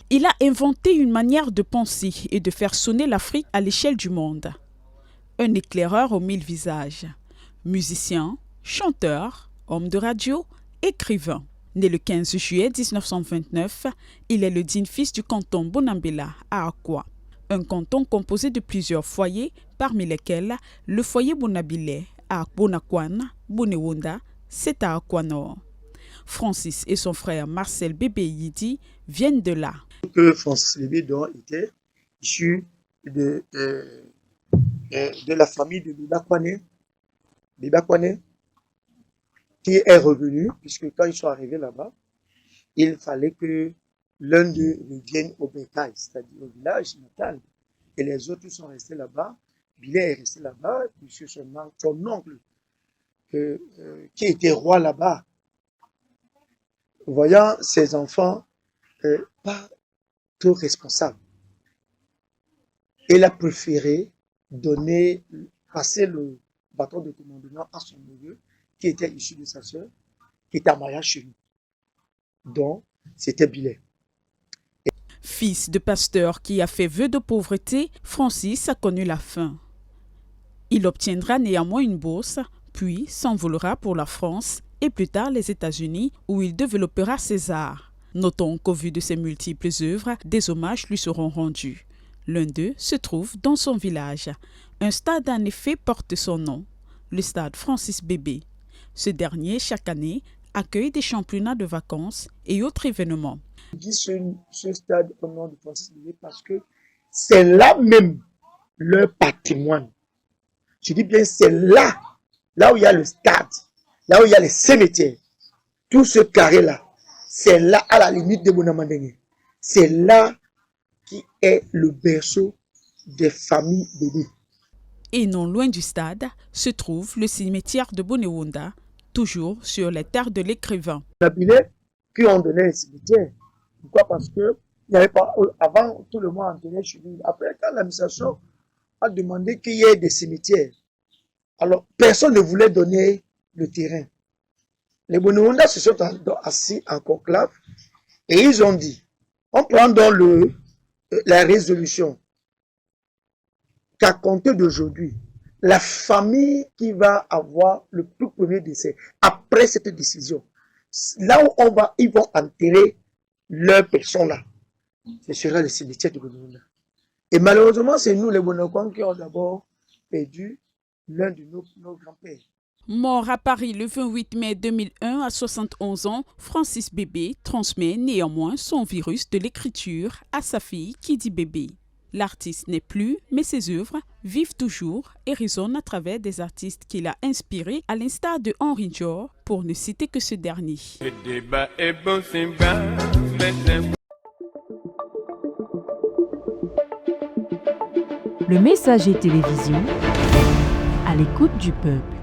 Il a inventé une manière de penser et de faire sonner l'Afrique à l'échelle du monde. Un éclaireur aux 1000 visages. Musicien, chanteur, homme de radio, écrivain. Né le 15 juillet 1929, il est le digne fils du canton Bonambela à Akwa. Un canton composé de plusieurs foyers, parmi lesquels le foyer Bonabilé à Bonakwan, Bonewonda, c'est à Akwa Nord. Francis et son frère Marcel Bébé Yidi viennent de là. Que Francis Bébé donc était issu de la famille de Biba Kwane, qui est revenu, puisque quand ils sont arrivés là-bas, il fallait que l'un d'eux revienne au bétail, c'est-à-dire au village natal. Et les autres sont restés là-bas. Billet est resté là-bas, puisque son oncle, qui était roi là-bas, voyant ses enfants pas trop responsables, il a préféré passer le bâton de commandement à son neveu, qui était issu de sa sœur, qui était en mariage chez lui. Donc, c'était Billet. Fils de pasteur qui a fait vœu de pauvreté, Francis a connu la faim. Il obtiendra néanmoins une bourse, puis s'envolera pour la France et plus tard les États-Unis, où il développera ses arts. Notons qu'au vu de ses multiples œuvres, des hommages lui seront rendus. L'un d'eux se trouve dans son village. Un stade en effet porte son nom, le stade Francis Bébé. Ce dernier, chaque année, accueille des championnats de vacances et autres événements. Je dis ce stade au nom de Francis Bébé parce que c'est là même leur patrimoine. Je dis bien c'est là où il y a le stade, là où il y a les cimetières. Tout ce carré-là, c'est là à la limite de Bonamandengé. C'est là qui est le berceau des familles Bébé. Et non loin du stade se trouve le cimetière de Bonewonda, toujours sur les terres de l'écrivain. Nabilé qui ont donné le cimetière. Pourquoi? Parce que il n'y avait pas, avant tout le monde en tenait chez lui. Après, quand l'administration a demandé qu'il y ait des cimetières, alors personne ne voulait donner le terrain. Les Bonewonda se sont assis en conclave et ils ont dit, on prend donc la résolution qu'à compter d'aujourd'hui, la famille qui va avoir le plus premier décès, après cette décision, là où ils vont enterrer leur personne là, ce sera le cimetière de Bonewonda. Et malheureusement, c'est nous les Bonakwan qui avons d'abord perdu l'un de nos grands-pères. Mort à Paris le 28 mai 2001 à 71 ans, Francis Bébé transmet néanmoins son virus de l'écriture à sa fille qui dit bébé. L'artiste n'est plus, mais ses œuvres vivent toujours et résonnent à travers des artistes qu'il a inspirés, à l'instar de Henri Dior, pour ne citer que ce dernier. Le débat est bon, c'est bas, Le Messager télévision, à l'écoute du peuple.